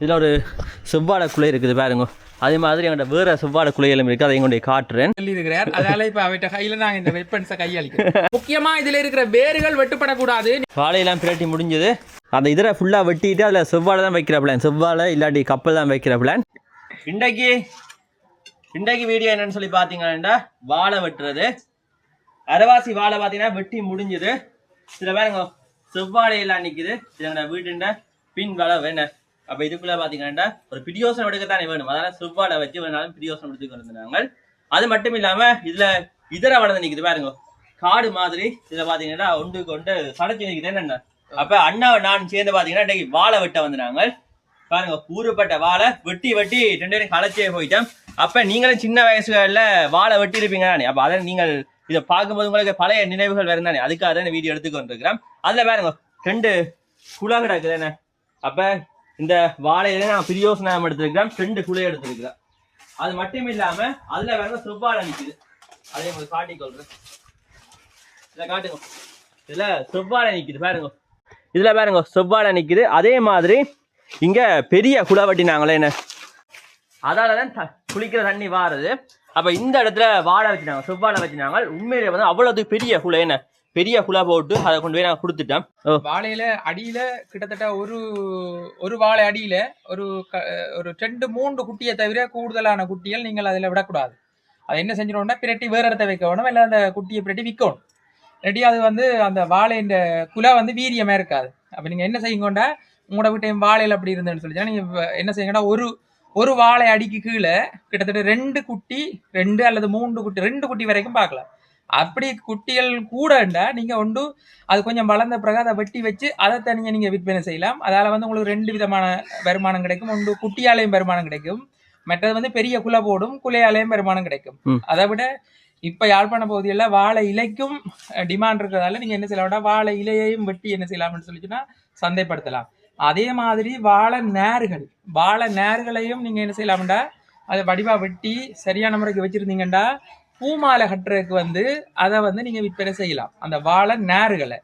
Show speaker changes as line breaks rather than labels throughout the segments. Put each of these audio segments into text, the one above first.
இதில் ஒரு செவ்வாழை குலை இருக்குது பாருங்க. அதே மாதிரி எங்கள்கிட்ட வேறு செவ்வாழை குலைகளும் இருக்குது, அதை எங்களுடைய காட்டுறேன்
சொல்லியிருக்கிறார். அதனால இப்போ அவட்ட கையில் நாங்கள் இந்த வெப்பன்ஸை கையளிக்கிறோம். முக்கியமாக இதில் இருக்கிற வேர்கள் வெட்டுப்படக்கூடாது.
வாழையெல்லாம் பிரட்டி முடிஞ்சது. அந்த இதில் ஃபுல்லாக வெட்டிட்டு அதில் செவ்வாழை தான் வைக்கிற பிளான், செவ்வாழை இல்லாட்டி கப்பல் தான் வைக்கிற பிளான். இன்றைக்கு வீடியோ என்னன்னு சொல்லி பார்த்தீங்கன்னா வாழை வெட்டுறது. அரைவாசி வாழை பார்த்தீங்கன்னா வெட்டி முடிஞ்சது. சில பாருங்க செவ்வாழையெல்லாம் நிற்குது. இதோட வீட்டுண்ட பின் வாழை வேணும். அப்போ இதுக்குள்ள பார்த்தீங்கன்னா ஒரு பிரியோசனம் எடுக்கத்தானே வேணும், அதனால செவ்வாழை வச்சு வேணாலும் பிரியோசனம் எடுத்துக்கிட்டு இருந்தாங்க. அது மட்டும் இல்லாமல் இதில் இதர வளர்ந்து நிற்குது பாருங்க, காடு மாதிரி. இதில் பார்த்தீங்கன்னா ஒன்று கொண்டு சடைச்சு நிற்குது என்னென்ன. அப்போ அண்ணாவை நான் சேர்ந்து பார்த்தீங்கன்னா இன்றைக்கு வாழை வெட்ட வந்துனாங்க பாருங்க. ஊறுப்பட்ட வாழை வெட்டி ரெண்டு பேரும் களைச்சே போயிட்டோம். அப்போ நீங்களும் சின்ன வயசுகளில் வாழை வெட்டி இருப்பீங்க தானே, அப்போ அதை நீங்கள் இதை பார்க்கும்போது உங்களுக்கு பழைய நினைவுகள் வேறு தானே, அதுக்காக தான் வீடியோ எடுத்துக்கொண்டிருக்கிறேன். அதில் பாருங்க 2 குழா கிடக்குது என்ன. அப்போ இந்த வாழையில நான் பிரியோசனம் எடுத்துருக்கிறேன், 2 குலை எடுத்துருக்கிறேன். அது மட்டும் இல்லாமல் அதில் வேற செவ்வாழை நிற்குது, அதை உங்களுக்கு காட்டிக்கொள்றேன். இதில் காட்டுங்க, இதில் செவ்வாழை நிற்குது பாருங்க. இதில் பாருங்க செவ்வாழை நிற்குது. அதே மாதிரி இங்கே பெரிய குழா வெட்டினாங்களே என்ன, அதால தான் குளிக்கிற தண்ணி வாருது. அப்போ இந்த இடத்துல வாழை வச்சுனாங்க, செவ்வாழை வச்சுனாங்க. உண்மையிலே வந்து அவ்வளவு பெரிய குலை என்ன, பெரிய குழா போட்டு அதை கொண்டு போய் நான் கொடுத்துட்டேன்.
வாழையில அடியில கிட்டத்தட்ட ஒரு வாழை அடியில ஒரு 2-3 குட்டியை தவிர கூடுதலான குட்டிகள் நீங்கள் அதில் விடக்கூடாது. அதை என்ன செஞ்சிடணும்னா பிரட்டி வேற இடத்த வைக்கணும், இல்லை அந்த குட்டியை பிரட்டி விற்கணும். ரெடி அது வந்து அந்த வாழையின் குலா வந்து வீரியமா இருக்காது. அப்போ நீங்க என்ன செய்யுங்கண்டா, உங்களோட வீட்டையும் வாழையில் அப்படி இருந்ததுன்னு சொல்லிச்சுன்னா நீங்க என்ன செய்யுங்கன்னா ஒரு வாழை அடிக்கு கீழே கிட்டத்தட்ட 2 குட்டி 2 அல்லது 3 குட்டி 2 குட்டி வரைக்கும் பார்க்கலாம். அப்படி குட்டிகள் கூடண்டா நீங்க ஒன்று அது கொஞ்சம் வளர்ந்த பிறகு அதை வெட்டி வச்சு அதை தனியாக நீங்க விற்பனை செய்யலாம். அதால வந்து உங்களுக்கு 2 விதமான வருமானம் கிடைக்கும். ஒன்று குட்டியாலையும் வருமானம் கிடைக்கும், மற்றது வந்து பெரிய குலை போடும் குலையாலையும் வருமானம் கிடைக்கும். அதை விட இப்ப யாழ்ப்பாண பகுதியில் வாழை இலைக்கும் டிமாண்ட் இருக்கிறதால நீங்க என்ன செய்யலாம், வாழை இலையையும் வெட்டி என்ன செய்யலாம்னு சொல்லிச்சுன்னா சந்தைப்படுத்தலாம். அதே மாதிரி வாழை நேர்களையும் நீங்க என்ன செய்யலாம்டா, அதை வடிவா வெட்டி சரியான முறைக்கு வச்சிருந்தீங்கண்டா பூமாலை கட்டுறதுக்கு வந்து அதை வந்து நீங்க விற்பனை செய்யலாம், அந்த வாழை நேர்களை.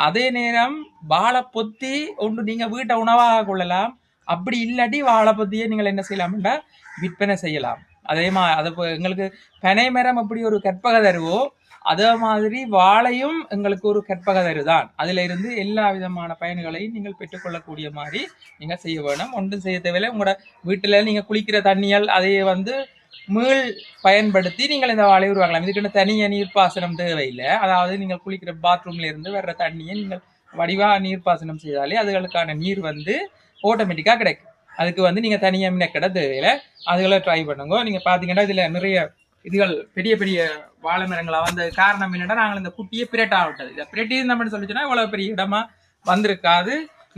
அதே நேரம் வாழை பொத்தி ஒன்று நீங்க வீட்டை உணவாக கொள்ளலாம். அப்படி இல்லாட்டி வாழை பொத்தியை நீங்கள் என்ன செய்யலாம்டா விற்பனை செய்யலாம். அதே மாதிரி அதை எங்களுக்கு பனை மரம் அப்படி ஒரு கற்பக தருவோ, அதே மாதிரி வாழையும் எங்களுக்கு ஒரு கற்பக தருதான். அதுல இருந்து எல்லா விதமான பயன்களையும் நீங்கள் பெற்றுக்கொள்ளக்கூடிய மாதிரி நீங்க செய்ய வேணும். ஒன்றும் செய்ய தேவையில்லை. உங்களோட வீட்டுல நீங்க குளிக்கிற தண்ணியால் அதையே வந்து மீள் பயன்படுத்தி நீங்கள் இந்த வாழையை உருவாக்கலாம். இதுக்குன்னு தனியாக நீர்ப்பாசனம் தேவையில்லை. அதாவது நீங்கள் குளிக்கிற பாத்ரூம்ல இருந்து வர்ற தண்ணியை நீங்கள் வடிவா நீர்ப்பாசனம் செய்தாலே அதுகளுக்கான நீர் வந்து ஆட்டோமேட்டிக்கா கிடைக்கும். அதுக்கு வந்து நீங்க தனியாக மினக்கடை தேவையில்லை. அதுகளை ட்ரை பண்ணுங்க. நீங்க பாத்தீங்கன்னா இதுல நிறைய இதுகள் பெரிய பெரிய வாழை மரங்களா வந்து காரணம் என்னன்னா, நாங்கள் இந்த குட்டியை பிரட்டா விட்டது. இதை பிரட்டி இருந்தோம்னு சொல்லிச்சுன்னா இவ்வளவு பெரிய இடமா வந்திருக்காது.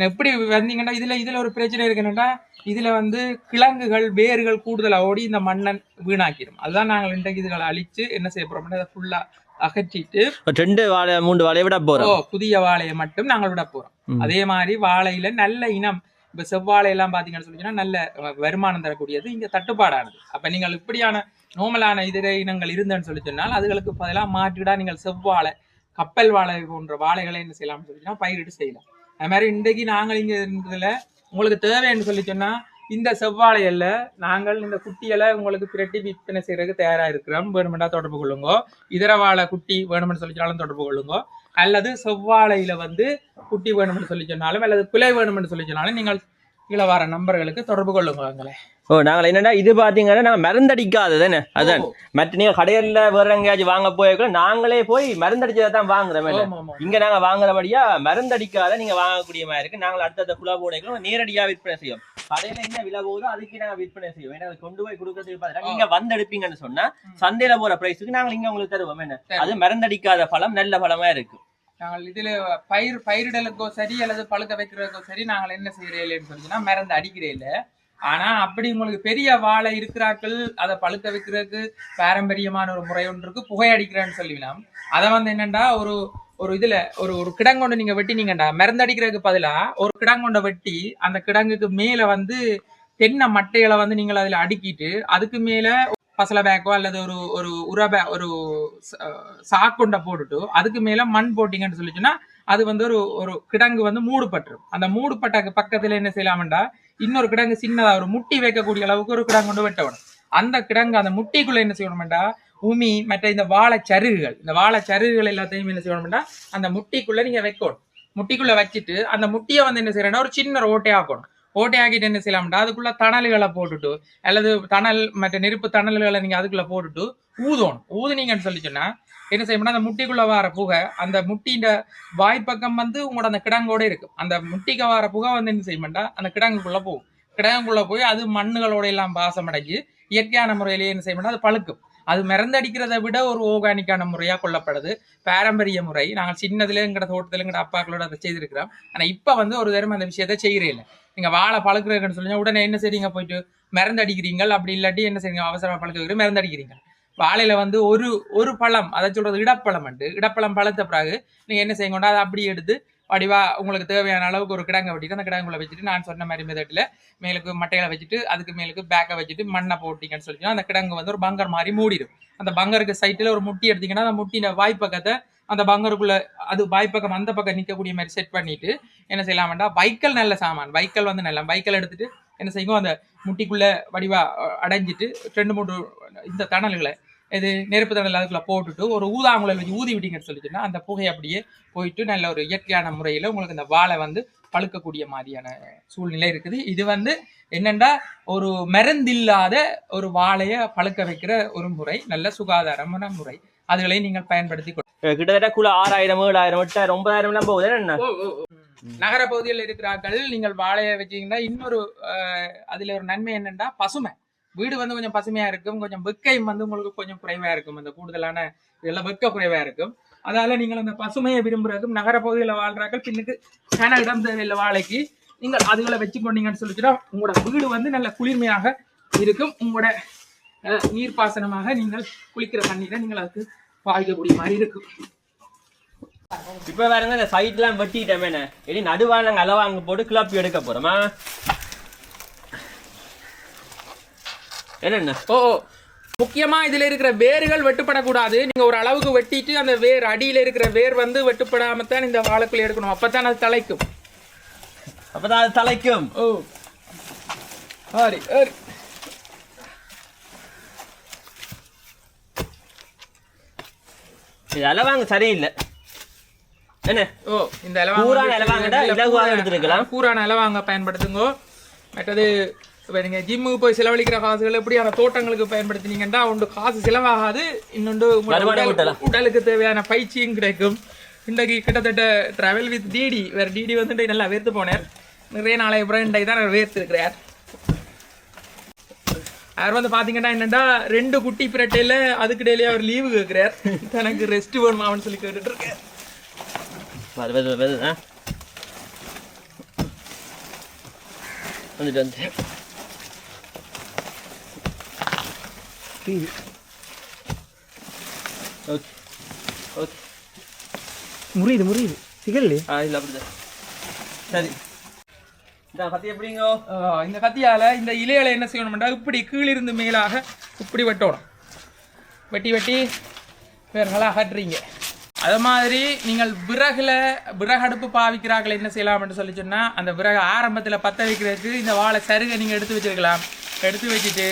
எப்படி வந்தீங்கன்னா இதுல ஒரு பிரச்சனை இருக்குன்னா, இதுல வந்து கிழங்குகள் வேர்கள் கூடுதலா ஓடி இந்த மண்ணை வீணாக்கிடும். அதுதான் நாங்கள் இன்றைக்கு இதுகளை அழிச்சு என்ன செய்ய போறோம்னா, அதை ஃபுல்லா அகற்றிட்டு
2 வாழை 3 வாழையை விட போறோம்.
புதிய வாழையை மட்டும் நாங்கள் விட போறோம். அதே மாதிரி வாழையில நல்ல இனம், இப்ப செவ்வாழை எல்லாம் பாத்தீங்கன்னு சொல்லிச்சுன்னா நல்ல வருமானம் தரக்கூடியது, இங்க தட்டுப்பாடானது. அப்ப நீங்கள் இப்படியான நோமலான இதர இனங்கள் இருந்தேன்னு சொல்லி சொன்னால் அதுகளுக்கு பதிலாக மாற்றிவிடா நீங்கள் செவ்வாழை, கப்பல் வாழை போன்ற வாழைகளை என்ன செய்யலாம்னு சொல்லிச்சுன்னா பயிரிட்டு செய்யலாம். அது மாதிரி இன்றைக்கு நாங்கள் இங்க இருந்ததுல உங்களுக்கு தேவைன்னு சொல்லி சொன்னா இந்த செவ்வாழையில நாங்கள் இந்த குட்டிகளை உங்களுக்கு பிரட்டி விற்பனை செய்யறதுக்கு தயாரா இருக்கிறோம். வேணுமெண்டா தொடர்பு கொள்ளுங்க. இதர வாழை குட்டி வேணும்னு சொல்லி சொன்னாலும் தொடர்பு கொள்ளுங்க. அல்லது செவ்வாழையில வந்து குட்டி வேணும்னு சொல்லி சொன்னாலும் அல்லது பிழை வேணும்னு சொல்லி சொன்னாலும் நீங்கள் கீழே வர நம்பர்களுக்கு தொடர்பு கொள்ளுங்க.
நாங்கள் என்னன்னா இது பார்த்தீங்கன்னா நாங்கள் மருந்தடிக்காதது தானே, அதான் மற்ற நீங்கள் கடையில் வேற எங்கேயாச்சும் வாங்க போய் நாங்களே போய் மருந்தடிச்சதை தான் வாங்குறோம். இங்கே நாங்கள் வாங்குறபடியா மருந்தடிக்காத நீங்கள் வாங்கக்கூடிய மாதிரி இருக்கு. நாங்கள் அடுத்த குழா போடைகளும் நேரடியாக விற்பனை செய்வோம். கடையில் என்ன விலை போகுதோ அதுக்கு நாங்கள் விற்பனை செய்வோம். ஏன்னா கொண்டு போய் கொடுக்கறதுக்கு பார்த்தீங்கன்னா நீங்கள் வந்து எடுப்பீங்கன்னு சொன்னா சந்தையில போற பிரைஸுக்கு நாங்கள் இங்கே உங்களுக்கு தருவோம். என்ன அது மருந்தடிக்காத பழம், நல்ல பழமா இருக்கு.
நாங்கள் இதுல பயிரிடலுக்கோ சரி அல்லது பழுக்க வைக்கிறதுக்கோ சரி நாங்கள் என்ன செய்யறேன்னு சொல்லிச்சுன்னா மருந்து அடிக்கிறே இல்லை. ஆனா அப்படி உங்களுக்கு பெரிய வாழை இருக்கிறாக்கள் அதை பழுக்க வைக்கிறதுக்கு பாரம்பரியமான ஒரு முறை ஒன்று இருக்கு, புகை அடிக்கிறேன்னு சொல்லிக்கலாம். அதை வந்து என்னண்டா ஒரு இதுல ஒரு கிடங்கொண்டு நீங்க வெட்டினீங்கண்டா மருந்து அடிக்கிறதுக்கு பதிலா ஒரு கிடங்கொண்ட வெட்டி அந்த கிடங்குக்கு மேல வந்து தென்னை மட்டைகளை வந்து நீங்கள் அதுல அடுக்கிட்டு அதுக்கு மேல பசலை பேக்கோ அல்லது ஒரு சாக்குண்டை போட்டுட்டு அதுக்கு மேல மண் போட்டிங்கன்னு சொல்லிச்சுன்னா அது வந்து ஒரு கிடங்கு வந்து மூடுபட்டுரும். அந்த மூடுபட்ட பக்கத்துல என்ன செய்யலாம்டா இன்னொரு கிடங்கு சின்னதா ஒரு முட்டி வைக்கக்கூடிய அளவுக்கு ஒரு கிடங்கு கொண்டு வெட்டணும். அந்த கிடங்கு அந்த முட்டிக்குள்ள என்ன செய்யணும்டா உமி மற்ற இந்த வாழைச்சருகுகள் எல்லாத்தையும் என்ன செய்யணும்டா அந்த முட்டிக்குள்ள நீங்க வைக்கணும். முட்டிக்குள்ள வச்சுட்டு அந்த முட்டியை வந்து என்ன செய்யறேன்னா ஒரு சின்ன ஓட்டையாக்கணும். ஓட்டையாக்கிட்டு என்ன செய்யலாம்டா அதுக்குள்ள தணல்களை போட்டுட்டு அல்லது தணல் மற்ற நெருப்பு தணல்களை நீங்க அதுக்குள்ள போட்டுட்டு ஊதுனீங்கன்னு சொல்லி சொன்னா என்ன செய்யணும்னா அந்த முட்டிக்குள்ள வர புகை அந்த முட்டின்ற வாய்ப்பக்கம் வந்து உங்களோட அந்த கிடங்கோட இருக்கும். அந்த முட்டிக்கு வர புகை வந்து என்ன செய்யணும்டா அந்த கிடங்குக்குள்ள போகும். கிடங்குக்குள்ள போய் அது மண்ணுகளோட எல்லாம் பாசம் அடைஞ்சு இயற்கையான முறையிலேயே என்ன செய்யணும்னா அது பழுக்கும். அது மிரந்தடிக்கிறத விட ஒரு ஓர்கானிக்கான முறையா கொள்ளப்படுது. பாரம்பரிய முறை. நாங்கள் சின்னதுல எங்கட தோட்டத்துல எங்கட அப்பாக்களோட அதை செய்திருக்கிறோம். ஆனா இப்ப வந்து ஒரு தரம் அந்த விஷயத்த செய்யறே இல்லை. நீங்க வாழை பழுக்கிறதுன்னு சொல்லுங்க உடனே என்ன செய்றீங்க போயிட்டு மருந்தடிக்கிறீங்க. அப்படி இல்லாட்டி என்ன செய்றீங்க அவசரமா பழுக்க வைக்கிற மருந்தடிக்கிறீங்க. வாழையில வந்து ஒரு பழம் அதை சொல்றது இடப்பழம் பழுத்த பிறகு நீங்க என்ன செய்யணும்னா அதை அப்படியே எடுத்து வடிவா உங்களுக்கு தேவையான அளவுக்கு ஒரு கிடங்க வெட்டிட்டு அந்த கிடங்குள்ள வச்சுட்டு நான் சொன்ன மாதிரி மெத்தட்ல மேலுக்கு மட்டைகளை வச்சுட்டு அதுக்கு மேலுக்கு பேக்கை வச்சுட்டு மண்ணை போட்டீங்கன்னு சொல்லிச்சுன்னா அந்த கிடங்கு வந்து ஒரு பங்கர் மாதிரி மூடிடும். அந்த பங்கருக்கு சைட்டில் ஒரு முட்டி எடுத்தீங்கன்னா அந்த முட்டின வாய்ப்பக்கத்தை அந்த பங்கருக்குள்ள அது வாய்ப்பக்கம் அந்த பக்கம் நிற்கக்கூடிய மாதிரி செட் பண்ணிட்டு என்ன செய்யலாம் வேண்டாம் வைக்கல் நல்ல சாமான் வைக்கல் வந்து நல்ல வைக்கல் எடுத்துட்டு என்ன செய்யும் அந்த முட்டிக்குள்ள வடிவா அடைஞ்சிட்டு 2-3 இந்த தணல்களை இது நெருப்பு தணல் அதுக்குள்ள போட்டுட்டு ஒரு ஊதாங்குழல் வச்சு ஊதி விட்டீங்கன்னு சொல்லிச்சுன்னா அந்த புகை அப்படியே போயிட்டு நல்ல ஒரு இயற்கையான முறையில உங்களுக்கு இந்த வாழை வந்து பழுக்கக்கூடிய மாதிரியான சூழ்நிலை இருக்குது. இது வந்து என்னண்டா ஒரு மருந்தில்லாத ஒரு வாழைய பழுக்க வைக்கிற ஒரு முறை, நல்ல சுகாதாரமான முறை. அதுகளை நீங்கள் பயன்படுத்தி
கிட்டத்தட்ட கூட 6000 7000 8000 எல்லாம் போகுது. என்ன
நகர பகுதியில் இருக்கிறார்கள் நீங்கள் வாழைய வச்சீங்கன்னா இன்னொரு அதுல ஒரு நன்மை என்னன்னா பசுமை. வீடு வந்து கொஞ்சம் பசுமையா இருக்கும். கொஞ்சம் வெக்கையும் வந்து உங்களுக்கு கொஞ்சம் குறைவா இருக்கும். அந்த கூடுதலான இதெல்லாம் வெக்க குறைவா இருக்கும். அதனால நீங்கள் அந்த பசுமையை விரும்புறதுக்கும் நகர பகுதியில் வாழ்றார்கள் பின்னுக்கு கன இடம் தேவையில்லை வாழைக்கு நீங்கள் அதுகளை வச்சு கொண்டீங்கன்னு சொல்லிச்சுன்னா உங்களோட வீடு வந்து நல்ல குளிர்மையாக இருக்கும். உங்களோட நீர்ப்பாசனமாக நீங்கள் குளிக்கிற தண்ணீரை நீங்கள் அதுக்கு பாய்க்கக்கூடிய மாதிரி இருக்கும்.
இப்ப வேற இந்த சைட் எல்லாம் வெட்டிட்டோமே இனி நடுவா நாங்க அளவா அங்க போட்டு கிளப்பி எடுக்க போறோமா என்ன?
முக்கியமா இதுல இருக்கிற வேர்கள் வெட்டுப்படக்கூடாது. நீங்க ஒரு அளவுக்கு வெட்டிட்டு அந்த வேர் அடியில இருக்கிற வேர் வந்து வெட்டுப்படாமத்தான் இந்த வாழைக்குள்ள எடுக்கணும். அப்பதான் அது தலைக்கும். சரி
அளவாங்க சரியில்லை என்ன?
இந்த இலவாங்க
எடுத்துருக்கலாம்.
கூறான இலவாங்க பயன்படுத்துங்க. மற்றது இப்போ நீங்கள் ஜிம்முக்கு போய் செலவழிக்கிற காசுகள் எப்படியான தோட்டங்களுக்கு பயன்படுத்தினீங்கன்னா ஒன்று காசு செலவாகாது, இன்னொன்று உடலுக்கு தேவையான பயிற்சியும் கிடைக்கும். இன்றைக்கு கிட்டத்தட்ட ட்ராவல் வித் டிடி வேறு டிடி வந்து நல்லா வேர்த்து போனார். நிறைய நாளை அப்புறம் இன்றைக்கு தான் வேர்த்து இருக்கிறார். அவர் வந்து பார்த்தீங்கன்னா என்னென்னா 2 குட்டி பிரட்டையில் அதுக்கு டெய்லியாக அவர் லீவு கேட்குறார். எனக்கு ரெஸ்ட் வேணுமான்னு சொல்லி கேட்டுட்டு இருக்கேன். முறியுது சிகல்
சரி.
இந்த கத்தியால இந்த இலைகளை என்ன செய்யணும்னா இப்படி கீழிருந்து மேலாக இப்படி வெட்டணும். வெட்டி வேர்களாக அகற்றுறீங்க. அது மாதிரி நீங்கள் விறகடுப்பு பாவிக்கிறார்கள் என்ன செய்யலாம் என்று சொல்லி சொன்னால் அந்த விறகு ஆரம்பத்தில் பற்ற வைக்கிறதுக்கு இந்த வாழை சருகை நீங்கள் எடுத்து வச்சிருக்கலாம். எடுத்து வச்சுட்டு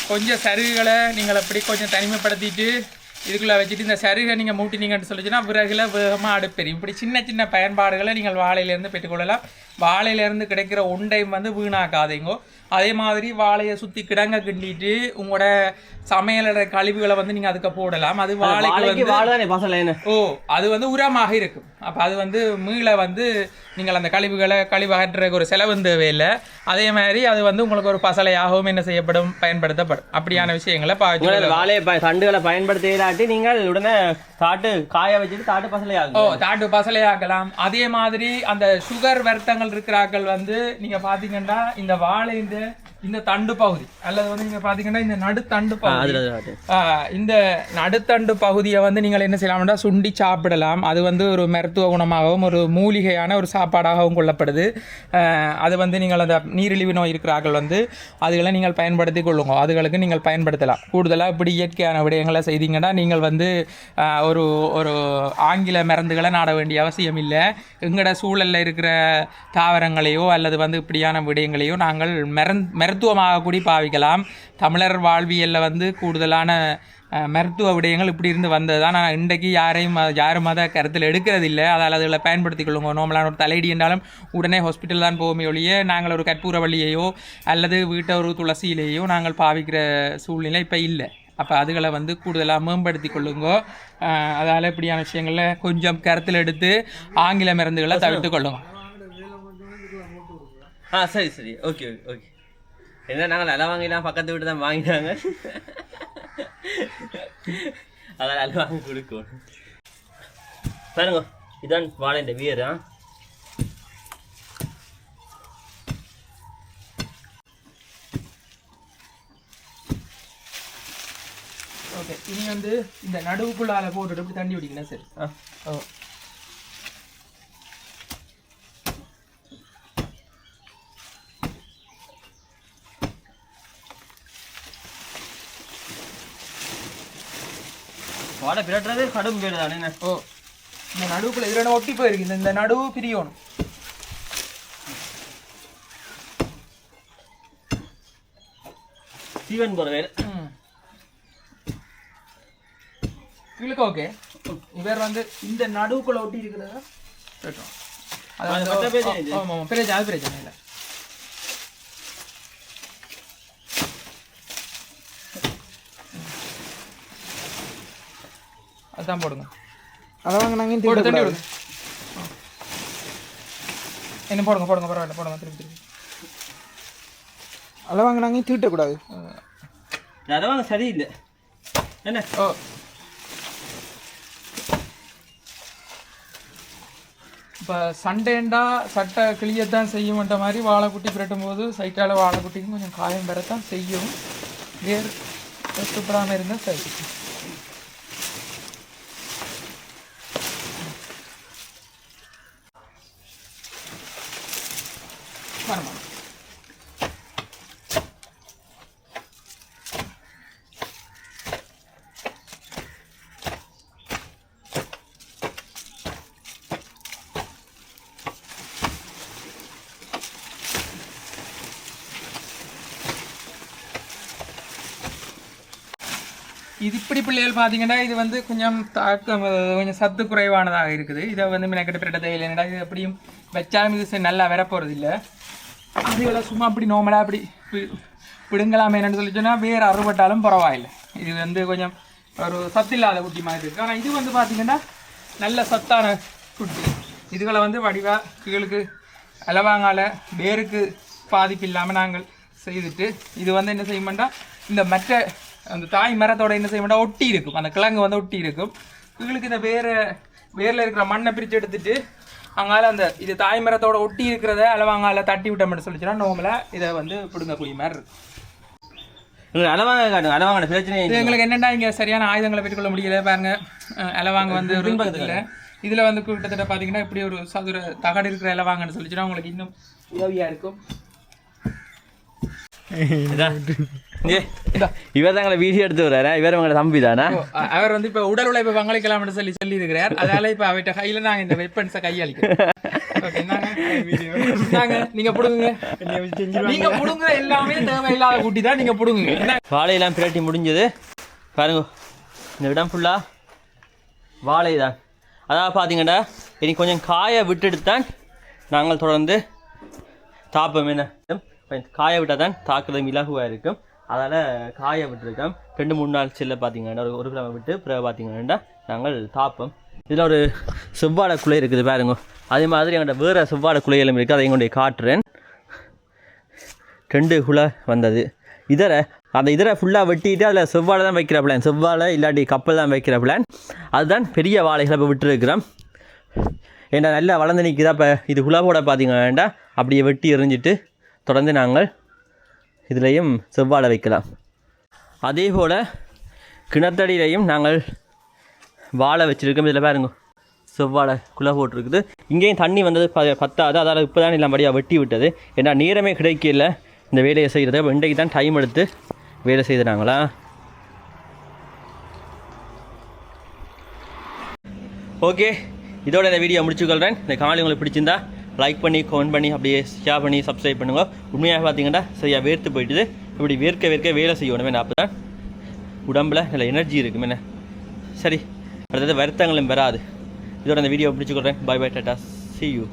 கொஞ்சம் சருகுகளை நீங்கள் அப்படி கொஞ்சம் தனிமைப்படுத்திட்டு இதுக்குள்ளே வச்சுட்டு இந்த சருகை நீங்கள் மூட்டினீங்கன்னு சொல்லிச்சுன்னா விறகுல வேகமாக அடுப்பெரியும். இப்படி சின்ன பயன்பாடுகளை நீங்கள் வாழையிலேருந்து பெற்றுக்கொள்ளலாம். வாழையிலேருந்து கிடைக்கிற ஒன்றையும் வந்து வீணாக்காதீங்கோ. அதே மாதிரி வாழையை சுற்றி கிடங்க கிண்டிட்டு உங்களோட சமையலோட கழிவுகளை வந்து நீங்கள் அதுக்கு போடலாம். அது வாழைக்கு அது வந்து உரமாக இருக்கும். அப்போ அது வந்து மீள வந்து நீங்கள் அந்த கழிவு அகற்றுறதுக்கு ஒரு செலவு தேவையில்லை. அதே மாதிரி அது வந்து உங்களுக்கு ஒரு பசலையாகவும் என்ன செய்யப்படும் பயன்படுத்தப்படும். அப்படியான விஷயங்களை
வாழை தண்டுகளை பயன்படுத்தி நீங்கள் உடனே காய வச்சுட்டு
தாட்டு பசலையாக்கலாம். அதே மாதிரி அந்த சுகர் வருத்தங்கள் இருக்கிறார்கள் வந்து நீங்க பாத்தீங்கன்னா இந்த வாழை இந்த தண்டு பகுதி அல்லது வந்து நீங்க பாத்தீங்கன்னா இந்த நடுத்தண்டு பகுதி இந்த நடுத்தண்டு பகுதியை வந்து நீங்கள் என்ன செய்யலாம்னா சுண்டி சாப்பிடலாம். அது வந்து ஒரு மருத்துவ குணமாகவும் ஒரு மூலிகையான ஒரு சாப்பாடாகவும் கொள்ளப்படுது. அது வந்து நீங்கள் அந்த நீரிழிவு நோய் இருக்கிறார்கள் வந்து அதுகளை நீங்கள் பயன்படுத்தி கொள்ளுங்க. அதுகளுக்கு நீங்கள் பயன்படுத்தலாம். கூடுதலாக இப்படி இயற்கையான விடயங்களை செய்தீங்கன்னா நீங்கள் வந்து ஒரு ஒரு ஆங்கில மருந்துகளை நாட வேண்டிய அவசியம் இல்லை. எங்களோட சூழலில் இருக்கிற தாவரங்களையோ அல்லது வந்து இப்படியான விடயங்களையோ நாங்கள் மருத்துவமாக கூடி பாவிக்கலாம். தமிழர் வாழ்வியலில் வந்து கூடுதலான மருத்துவ விடயங்கள் இப்படி இருந்து வந்தது தான். நான் இன்றைக்கு யாரும் அதை கருத்தில் எடுக்கிறது இல்லை. அதால் அதில் பயன்படுத்தி கொள்ளுங்க. நார்மலான ஒரு தலையடி என்றாலும் உடனே ஹாஸ்பிட்டல் தான் போவோமே ஒழிய நாங்கள் ஒரு கற்பூரவள்ளியையோ அல்லது வீட்டை ஒரு துளசியிலேயோ நாங்கள் பாவிக்கிற சூழ்நிலை இப்போ இல்லை. அப்போ அதுகளை வந்து கூடுதலாக மேம்படுத்தி கொள்ளுங்க. அதால் இப்படியான விஷயங்களில் கொஞ்சம் கருத்தில் எடுத்து ஆங்கில மருந்துகளை தவிர்த்து கொள்ளுங்க.
சரி சரி ஓகே ஓகே. என்ன நாங்கள் நல்லா வாங்கிலாம் பக்கத்து வீட்டு தான் வாங்கினாங்க. அதான் நல்லா வாங்கி கொடுக்கணும். பாருங்க இதான் வாழை இந்த வீரா.
ஓகே இனி வந்து இந்த நடுவுக்குள்ளால போட்டுட்டு இப்படி தண்ணி விடிக்கணும். சரி
வாழை பிரட்டுறது கடும் பேர் தானே.
இந்த நடுவுக்குள்ள இதில் ஒட்டி போயிருக்கு. இந்த நடுவு பிரியணும்.
சீவன் போகிற வேலை
இவளுக்கு ஓகே. இவர் வந்து இந்த நடுவுக்குள்ள ஒட்டி இருக்கிறத பிரச்சனை இல்லை. அதான் போடுங்க.
அதான் வாங்க நாங்கள்
போட்டு தண்ணி விடுங்க. என்ன போடுங்க போடுங்க பரவாயில்ல போடுங்க திருப்பி திருப்பி.
அதை வாங்க நாங்கள் தீட்டக்கூடாது.
அதை வாங்க சரியில்லை என்ன.
இப்போ சண்டேண்டா சட்டை கிளியத்தான் செய்யும்ன்ற மாதிரி வாழைக்குட்டி பிரட்டும் போது சைட்டால் வாழைக்குட்டிக்கும் கொஞ்சம் காயம் பெறத்தான் செய்யும். வேறு கஷ்டப்படாமல் இருந்தால் சரி. இது இப்படி பிள்ளைகள் பார்த்தீங்கன்னா இது வந்து கொஞ்சம் தாக்கம் கொஞ்சம் சத்து குறைவானதாக இருக்குது. இதை வந்து மினக்கெட்டு பிரட்ட தேவையில்லைன்னா இது எப்படியும் வச்சாலும் இது நல்லா வரப்போகிறது இல்லை. அதுகளை சும்மா அப்படி நார்மலாக அப்படி பிடுங்கலாமே என்னென்னு சொல்லி சொன்னால் வேறு அறுபட்டாலும் பரவாயில்லை. இது வந்து கொஞ்சம் ஒரு சத்து இல்லாத குட்டி மாதிரி இருக்குது. ஆனால் இது வந்து பார்த்திங்கன்னா நல்ல சத்தான குட்டி. இதுகளை வந்து வடிவாக கீழுக்கு அளவாங்கால வேருக்கு பாதிப்பு இல்லாமல் நாங்கள் செய்துட்டு இது வந்து என்ன செய்யமாட்டா இந்த மற்ற அந்த தாய் மரத்தோட என்ன செய்ய மாட்டா ஒட்டி இருக்கும். அந்த கிழங்கு வந்து ஒட்டி இருக்கும். இவங்களுக்கு இந்த வேரில் இருக்கிற மண்ணை பிரித்து எடுத்துட்டு அங்கால அந்த இது தாய் மரத்தோட ஒட்டி இருக்கிறத அளவாங்கால தட்டி விட்ட மட்டும் சொல்லிச்சுன்னா நோமலாக இதை வந்து பிடுங்கக்கூடிய மாதிரி இருக்கும்.
அளவாங்க பிரச்சனை
எங்களுக்கு என்னென்னா இங்கே சரியான ஆயுதங்களை பெற்றுக்கொள்ள முடியல. பாருங்க அளவாங்க வந்து ஒரு இல்லை. இதில் வந்து கிட்டத்தட்ட பார்த்தீங்கன்னா இப்படி ஒரு சதுர தகடு இருக்கிற இலவாங்கன்னு சொல்லிச்சுன்னா உங்களுக்கு இன்னும் உதவியாக இருக்கும்.
இவர் தான் வீடியோ எடுத்து வர்றாரு. இவர் உங்களை தம்பி தானே.
அவர் வந்து இப்போ உடல் உழைப்பை பங்களிக்கலாம்னு சொல்லி இருக்கிறார். அதனால இப்போ அவர்கிட்ட கையில் நாங்கள் இந்த வெப்பன்ஸை கையாளிக்கிறோம். நீங்க புடுங்க, நீங்க புடுங்க. எல்லாமே தேவையில்லாத கூட்டி தான் நீங்க புடுங்க.
வாழையெல்லாம் பிரட்டி முடிஞ்சது பாருங்க. இந்த இடம் ஃபுல்லா வாழை தான். அதாவது பார்த்தீங்கன்னா இனி கொஞ்சம் காய விட்டுடுத்தான் நாங்கள் தொடர்ந்து தாப்பம். என்ன காய விட்டால் தான் தாக்குதல் இலகுவாக இருக்கும். அதால் காய விட்டுருக்கோம். 2-3 நாள் செல்ல பார்த்தீங்கன்னா ஒரு கிழமை விட்டு பிறகு பார்த்தீங்கன்னா நாங்கள் தாப்போம். இதில் ஒரு செவ்வாழை குலை இருக்குது பாருங்க. அதே மாதிரி எங்கள்கிட்ட வேறு செவ்வாழை குலைகளும் இருக்குது. அதை எங்களுடைய காட்டுறேன். 2 குலை வந்தது. அந்த இதரை ஃபுல்லாக வெட்டிட்டு அதில் செவ்வாழை தான் வைக்கிற பிளான். செவ்வாழை இல்லாட்டி கப்பல் தான் வைக்கிற பிளான். அதுதான் பெரிய வாழைகளை இப்போ விட்டுருக்கிறோம். ஏன்னா நல்லா வளர்ந்து நிற்குதா. இப்போ இது குலாவோட பார்த்தீங்கன்னா அப்படியே வெட்டி எறிஞ்சிட்டு தொடர்ந்து நாங்கள் இதுலேயும் செவ்வாழை வைக்கலாம். அதே போல் கிணத்தடியிலையும் நாங்கள் வாழை வச்சுருக்கோம். இதில் பாருங்க செவ்வாழை குலை போட்டிருக்குது. இங்கேயும் தண்ணி வந்தது பத்தாது. அதால் இப்போ தான் எல்லாம் படியாக வெட்டி விட்டது. ஏன்னா நேரமே கிடைக்கல இந்த வேலையை செய்கிறது. அப்போ இன்றைக்கு தான் டைம் எடுத்து வேலை செய்கிறாங்களா. ஓகே, இதோட இந்த வீடியோ முடிச்சுக்கொள்கிறேன். இந்த காணொலி உங்களுக்கு பிடிச்சிருந்தா லைக் பண்ணி கமெண்ட் பண்ணி அப்படியே ஷேர் பண்ணி சப்ஸ்கிரைப் பண்ணுங்க. உண்மையாக பார்த்தீங்கன்னா சரியாக வேர்த்து போயிட்டுது. இப்படி வேர்க்க வேலை செய்யணும். என்ன அப்போ தான் உடம்பில் நல்ல எனர்ஜி இருக்கும். என்ன சரி, அடுத்தது வருத்தங்களும் வராது. இதோட இந்த வீடியோ பிடிச்சிக்கொள்கிறேன். பை பை, டாட்டா, see you.